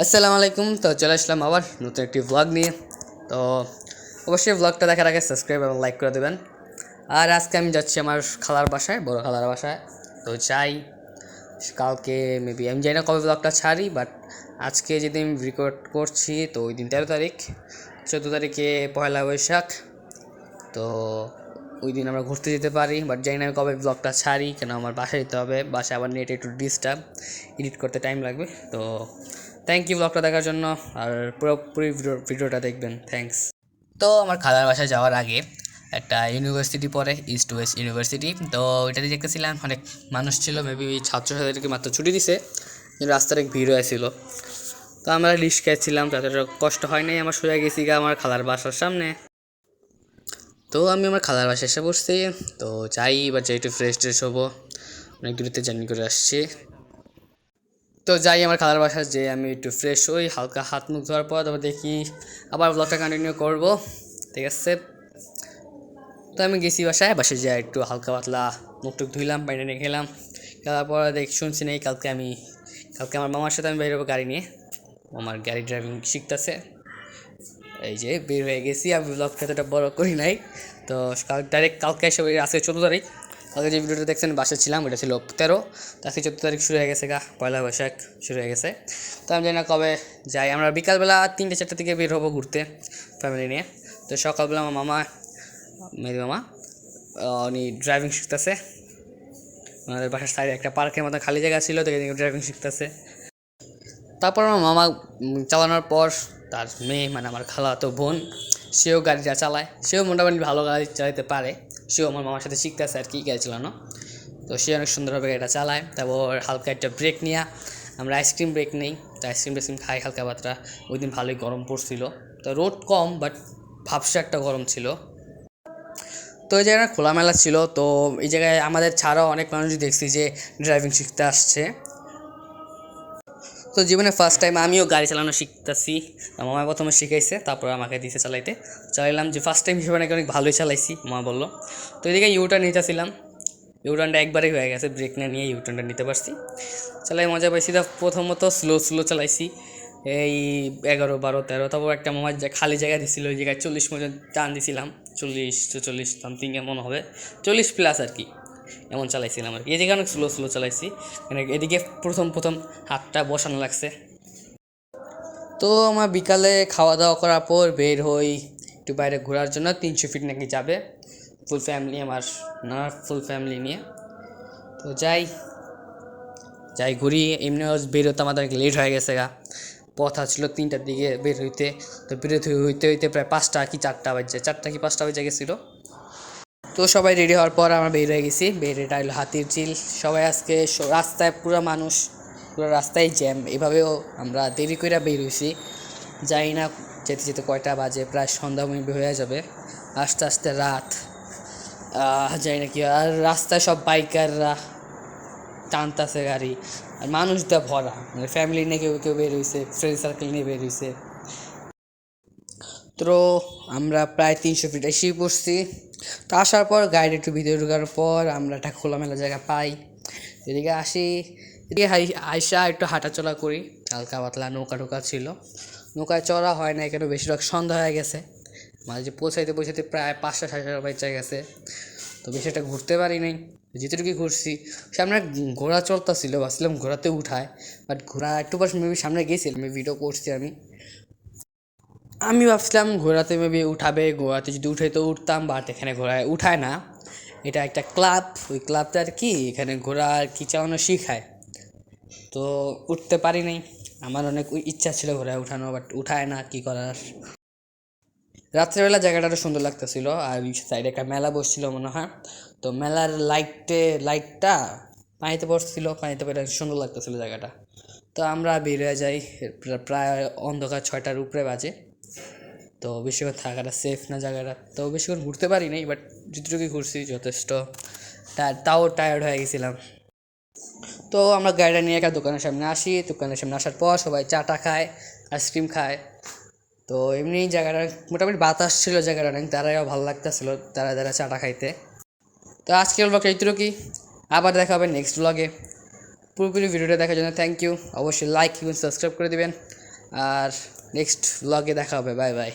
আসসালামু আলাইকুম। তো চলে আসলাম আবার নতুন একটি ব্লগ নিয়ে। তো অবশ্যই ব্লগটা দেখার আগে সাবস্ক্রাইব এবং লাইক করে দেবেন। আর আজকে আমি যাচ্ছি আমার খালার বাসায়, বড় খালার বাসায়। তো চাই কালকে মেবি আমি জানি না কবে ব্লগটা ছাড়ি, বাট আজকে যেদিন রেকর্ড করছি তো ওই দিন 13 তারিখ, 14 তারিখে পয়লা বৈশাখ। তো ওই দিন আমরা ঘুরতে যেতে পারি, বাট জানি না আমি কবে ব্লগটা ছাড়ি, কেন আমার বাসায় যেতে হবে। বাসায় আবার নেট একটু ডিস্টার্ব, এডিট করতে টাইম লাগবে। তো থ্যাংক ইউ ব্লগটা দেখার জন্য, আর পুরোপুরি ভিডিওটা দেখবেন। থ্যাংকস। তো আমার খালার বাসায় যাওয়ার আগে একটা ইউনিভার্সিটি পড়ে, ইস্ট ওয়েস্ট ইউনিভার্সিটি। তো ওইটাতে দেখতেছিলাম অনেক মানুষ ছিল, মেবি ছাত্রছাত্রীদেরকে মাত্র ছুটি দিছে, কিন্তু রাস্তার এক ভিড় হয়েছিল। তো আমরা রিস্কায় ছিলাম, তাতে কষ্ট হয় নাই। আমার সোজা গেছি আমার খালার বাসার সামনে। তো আমি আমার খালার বাসায় এসে বসছি। তো চাই একটু ফ্রেশ ট্রেশ হবো, অনেক দূরতে জার্নি করে আসছি। তো যাই আমার খালার বাসায়, যে আমি একটু ফ্রেশ হই, হালকা হাত মুখ ধোয়ার পর তারপর দেখি আবার ব্লগটা কন্টিনিউ করব। ঠিক আছে। তো আমি গেছি বাসায় যাই একটু হালকা পাতলা মুখ টুক ধুইলাম, পানি টানি খেলাম। খেলার পর শুনছি নেই কালকে আমার মামার সাথে আমি বের হবো গাড়ি নিয়ে। আমার গাড়ি ড্রাইভিং শিখতেছে। এই যে বের হয়ে গেছি। আমি ব্লগটা এতটা বড় করি নাই। তো কালকে এসে আজকে 14 তারিখ। কালকে যে ভিডিওটা দেখছেন বাসায় ছিলাম, ওটা ছিল 13। তো আজকে 14 তারিখ শুরু হয়ে গেছে, পয়লা বৈশাখ শুরু হয়ে গেছে। তো আমি জানি না কবে যাই। আমরা বিকালবেলা 3-4টার দিকে বের হবো ঘুরতে ফ্যামিলি নিয়ে। তো সকালবেলা আমার মামা, মেরি মামা, উনি ড্রাইভিং শিখতেছে। আমাদের বাসার সাইডে একটা পার্কের মতো খালি জায়গা ছিল, তো ড্রাইভিং শিখতেছে। তারপর আমার মামা চালানোর পর তার মেয়ে, মানে আমার খালাতো বোন, সেও গাড়িটা চালায়। সেও মোটামুটি ভালো গাড়ি চালাতে পারে। সেও আমার মামার সাথে শিখতেছে আর কি গাড়ি চালানো। তো সে অনেক সুন্দরভাবে গাড়িটা চালায়। তারপর হালকা একটা ব্রেক নিয়ে আমরা আইসক্রিম ব্রেক নেই। তো আইসক্রিম খাই হালকা পাতলা। ওই দিন ভালোই গরম পড়ছিল। তো রোদ কম, বাট ভাবসা একটা গরম ছিল। তো এই জায়গাটা খোলামেলা ছিল। তো এই জায়গায় আমাদের ছাড়াও অনেক মানুষ দেখছি যে ড্রাইভিং শিখতে আসছে। তো জীবনে ফার্স্ট টাইম আমিও গাড়ি চালানো শিখতেছি। মামা প্রথমে শিখাইছে, তারপর আমাকে দিয়েছে চালাইলাম। যে ফার্স্ট টাইম হিসেবে নাকি অনেক ভালোই চালাইছি, মা বললো। তো এদিকে ইউটার্ন নিতেছিলাম, ইউটার্নটা একবারেই হয়ে গেছে, ব্রেক না নিয়ে ইউটার্নটা নিতে পারছি। চালাই মজা পাইছি। প্রথমত স্লো চালাইছি, এই 11, 12, 13। তারপর একটা মামার খালি জায়গা দিছিল, ওই জায়গায় 40 পর্যন্ত টান দিছিলাম। 40-44 সামথিং এমন হবে, 40+ আর কি, এমন চালাইছিলাম আর কি। এদিকে অনেক স্লো চালাইছি, মানে এদিকে প্রথম হাতটা বসানো লাগছে। তো আমার বিকালে খাওয়া দাওয়া করার পর বের হই একটু বাইরে ঘোরার জন্য। 300 ফিট নাকি যাবে ফুল ফ্যামিলি, আমার নানার ফুল ফ্যামিলি নিয়ে। তো যাই ঘুরি। এমনি বেরোতে আমাদের লেট হয়ে গেছে কথা ছিল 3টার দিকে বের হইতে। তো হইতে প্রায় 5টা কি 4টা বাজে, 4টা কি 5টা বাজে গেছিলো। তো সবাই রেডি হওয়ার পর আমরা বের হয়ে গেছি। এটা হলো হাতির ঝিল। সবাই আজকে রাস্তায় পুরো মানুষ, পুরো রাস্তায় জ্যাম। এভাবেও আমরা দেরি করে বের হয়েছি, জানি না যেতে যেতে কয়টা বাজে, প্রায় সন্ধ্যা হয়ে যাবে। আস্তে আস্তে রাত, জানি না কি। আর রাস্তায় সব বাইকাররা টানতেছে গাড়ি, আর মানুষটা ভরা, মানে ফ্যামিলি নিয়ে কেউ কেউ বের হয়েছে, ফ্রেন্ড সার্কেল নিয়ে বের হয়েছে। তো আমরা প্রায় 300 ফিট এসেই পড়ছি। তো আসার পর গাড়ি একটু ভিতরে ঢোকার পর আমরা একটা খোলামেলা জায়গা পাই, এদিকে আসি। এদিকে আইসা একটু হাঁটাচলা করি, হালকা পাতলা নৌকা ঢোকা ছিল। নৌকায় চড়া হয় না, এখানে বেশিরভাগ সন্ধ্যা হয়ে গেছে। মাঝে পৌঁছাইতে প্রায় 5টা 5:30 বাজে গেছে। তো বেশি একটা ঘুরতে পারি নাই, যেটুকুই ঘুরছি। সামনে ঘোড়া চলতেছিল, ভাবছিলাম ঘোড়াতে উঠায়, বাট ঘোড়া একটু পর মেবি সামনে গেছিলাম, ভিডিও করছি আমি ভাবছিলাম ঘোড়াতে মেবি উঠাবে, ঘোড়াতে যদি উঠে তো উঠতাম, বাট এখানে ঘোড়ায় উঠায় না। এটা একটা ক্লাব, ওই ক্লাবটা আর কি এখানে ঘোড়া আর কি চালানো শিখায়। তো উঠতে পারি নাই। আমার অনেক ইচ্ছা ছিল ঘোড়ায় উঠানো, বাট উঠায় না, কি করার। রাত্রেবেলা জায়গাটা আরও সুন্দর লাগতেছিল, আর সাইডে একটা মেলা বসছিল মনে হয়। তো মেলার লাইটটা পানিতে পড়ছিল, পানিতে পড়ে সুন্দর লাগতেছিল জায়গাটা। তো আমরা বের হয়ে যাই, প্রায় অন্ধকার 6টার উপরে বাজে। তো বেশিক্ষণ থাকাটা সেফ না জায়গাটা, তো বেশিক্ষণ ঘুরতে পারি নাই, বাট যতটুকুই ঘুরছি যথেষ্ট। তাও টায়ার্ড হয়ে গেছিলাম। তো আমরা গাড়িটা নিয়ে একটা দোকানের সামনে আসি। দোকানের সামনে আসার পর সবাই চাটা খায়, আইসক্রিম খায়। তো এমনি জায়গাটা মোটামুটি বাতাস ছিল, জায়গাটা অনেক দাঁড়ায়ও ভালো লাগতেছিল, দাঁড়া চাটা খাইতে। তো আজকের ব্লগটা এইটুকুই। আবার দেখা হবে নেক্সট ব্লগে। পুরোপুরি ভিডিওটা দেখার জন্য থ্যাংক ইউ। অবশ্যই লাইক এবং সাবস্ক্রাইব করে দেবেন। আর নেক্সট ব্লগে দেখা হবে, বাই বাই।